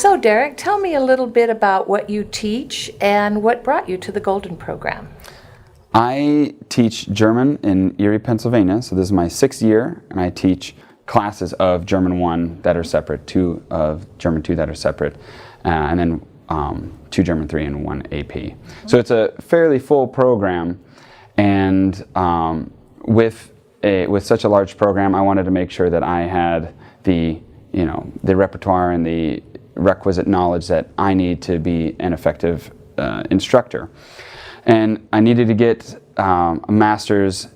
So Derek, tell me a little bit about what you teach and what brought you to the Golden program. I teach German in Erie, Pennsylvania, so this is my 6th year, and I teach classes of German 1 that are separate, 2 of German 2 that are separate, and then 2 German 3 and 1 AP. So it's a fairly full program, and with such a large program, I wanted to make sure that I had the repertoire and the requisite knowledge that I need to be an effective instructor. And I needed to get a master's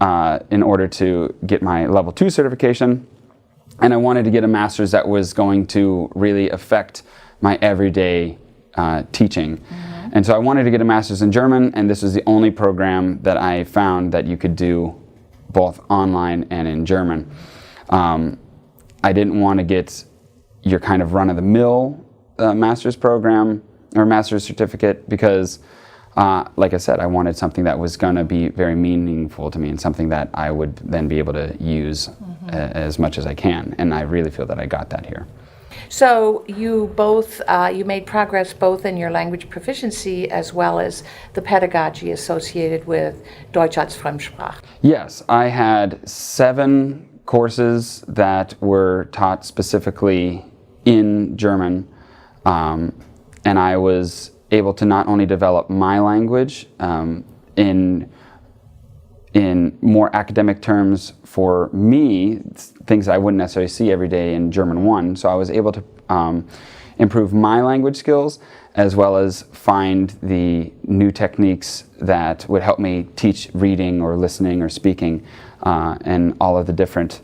in order to get my level 2 certification, and I wanted to get a master's that was going to really affect my everyday teaching. Mm-hmm. And so I wanted to get a master's in German, and this was the only program that I found that you could do both online and in German. I didn't want to get your kind of run-of-the-mill master's program or master's certificate because, like I said, I wanted something that was going to be very meaningful to me and something that I would then be able to use as much as I can. And I really feel that I got that here. So you both, you made progress both in your language proficiency as well as the pedagogy associated with Deutsch als Fremdsprache. Yes, I had 7 courses that were taught specifically in German, and I was able to not only develop my language in more academic terms for me, things I wouldn't necessarily see every day in German 1, so I was able to improve my language skills as well as find the new techniques that would help me teach reading or listening or speaking and all of the different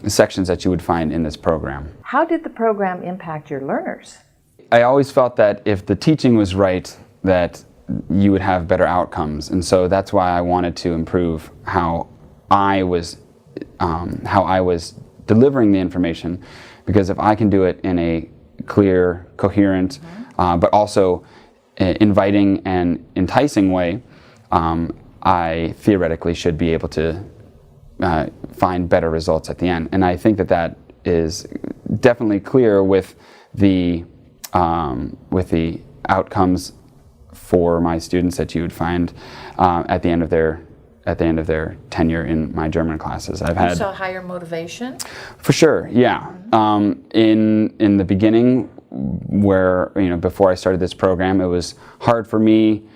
sections that you would find in this program. How did the program impact your learners? I always felt that if the teaching was right, that you would have better outcomes, and so that's why I wanted to improve how I was delivering the information, because if I can do it in a clear, coherent, but also inviting and enticing way, I theoretically should be able to find better results at the end. And I think that that is definitely clear with the outcomes for my students that you would find at the end of their tenure in my German classes. I've had so higher motivation. For sure, yeah. In the beginning, where before I started this program, it was hard for me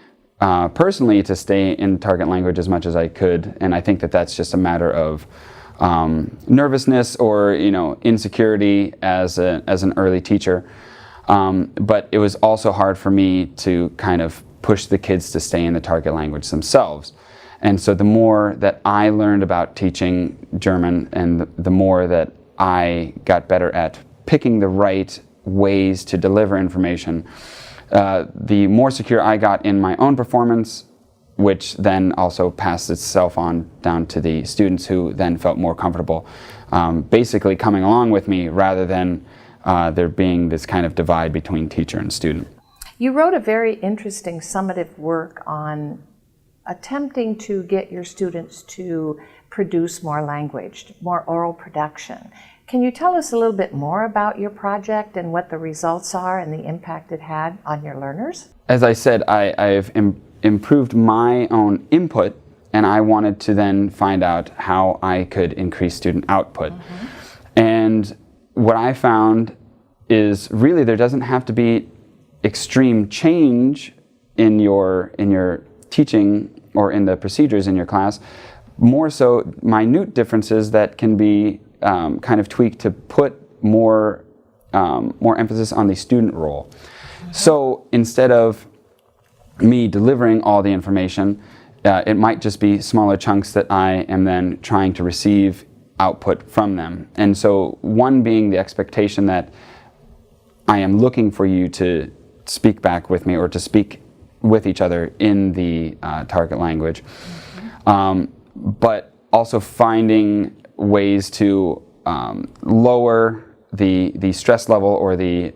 personally to stay in target language as much as I could, and I think that that's just a matter of nervousness or insecurity as an early teacher. But it was also hard for me to kind of push the kids to stay in the target language themselves. And so the more that I learned about teaching German and the more that I got better at picking the right ways to deliver information, the more secure I got in my own performance, which then also passed itself on down to the students who then felt more comfortable basically coming along with me rather than there being this kind of divide between teacher and student. You wrote a very interesting summative work on attempting to get your students to produce more language, more oral production. Can you tell us a little bit more about your project and what the results are and the impact it had on your learners? As I said, I've improved my own input, and I wanted to then find out how I could increase student output. And what I found is really there doesn't have to be extreme change in your teaching or in the procedures in your class, more so minute differences that can be kind of tweaked to put more emphasis on the student role. So instead of me delivering all the information, it might just be smaller chunks that I am then trying to receive output from them. And so one being the expectation that I am looking for you to speak back with me or to speak with each other in the target language, but also finding ways to lower the stress level or the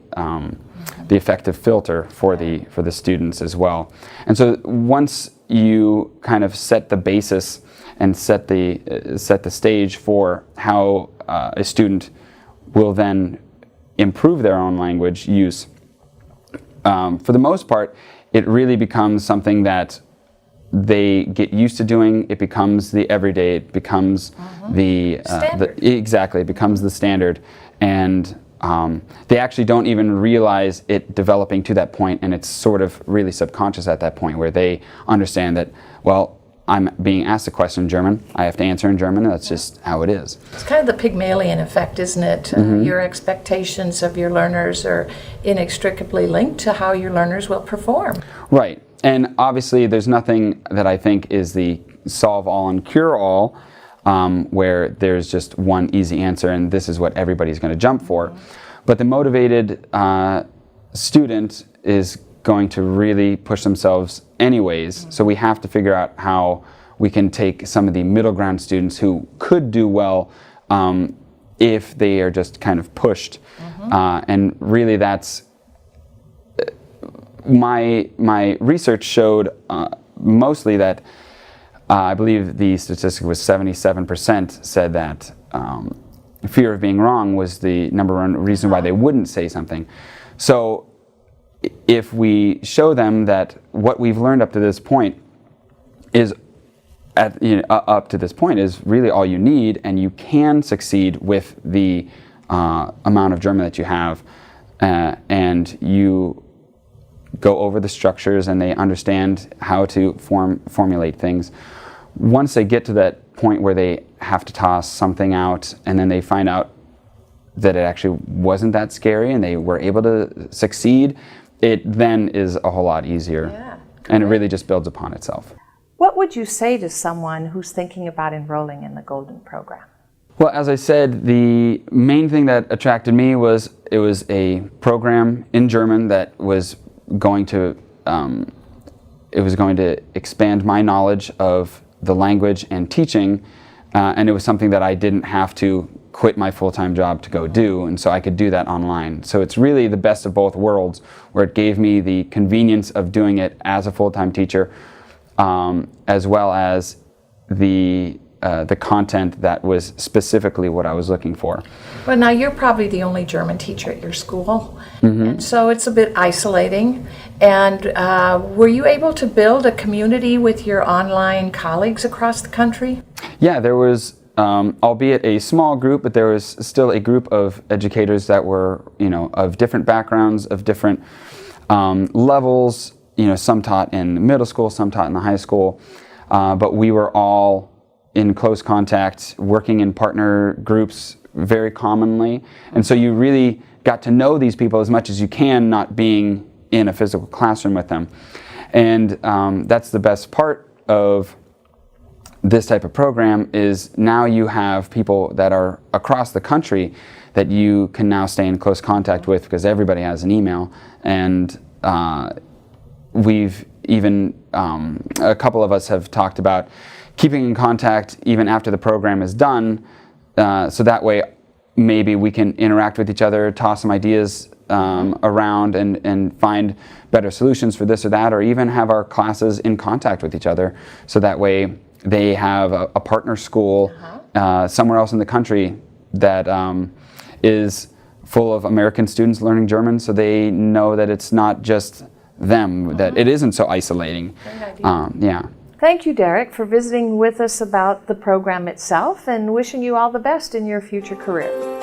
effective filter for the students as well. And so once you kind of set the basis and set the stage for how a student will then improve their own language use, for the most part, it really becomes something that they get used to doing. It becomes the everyday. It becomes exactly. It becomes the standard, and they actually don't even realize it developing to that point, and it's sort of really subconscious at that point where they understand that, well, I'm being asked a question in German, I have to answer in German, and that's just how it is. It's kind of the Pygmalion effect, isn't it? Your expectations of your learners are inextricably linked to how your learners will perform. Right, and obviously there's nothing that I think is the solve-all and cure-all, where there's just one easy answer and this is what everybody's going to jump for. But the motivated student is going to really push themselves anyways, so we have to figure out how we can take some of the middle ground students who could do well if they are just kind of pushed. And really that's my research showed mostly that I believe the statistic was 77% said that fear of being wrong was the number one reason why they wouldn't say something. So if we show them that what we've learned up to this point is up to this point is really all you need, and you can succeed with the amount of German that you have, and you go over the structures and they understand how to formulate things. Once they get to that point where they have to toss something out and then they find out that it actually wasn't that scary and they were able to succeed, it then is a whole lot easier, and it really just builds upon itself. What would you say to someone who's thinking about enrolling in the Golden program? Well, as I said, the main thing that attracted me was it was a program in German that was going to expand my knowledge of the language and teaching, and it was something that I didn't have to quit my full-time job to go do, and so I could do that online. So it's really the best of both worlds, where it gave me the convenience of doing it as a full-time teacher, as well as the content that was specifically what I was looking for. Well, now you're probably the only German teacher at your school, and so it's a bit isolating. And were you able to build a community with your online colleagues across the country? Yeah, there was, albeit a small group, but there was still a group of educators that were, of different backgrounds, of different levels. Some taught in middle school, some taught in the high school, but we were all in close contact, working in partner groups very commonly. And so you really got to know these people as much as you can, not being in a physical classroom with them. And that's the best part of this type of program, is now you have people that are across the country that you can now stay in close contact with, because everybody has an email. And we've even, a couple of us have talked about keeping in contact even after the program is done, so that way maybe we can interact with each other, toss some ideas around and find better solutions for this or that, or even have our classes in contact with each other, so that way they have a partner school somewhere else in the country that is full of American students learning German, so they know that it's not just them, that it isn't so isolating. Thank you, Derek, for visiting with us about the program itself, and wishing you all the best in your future career.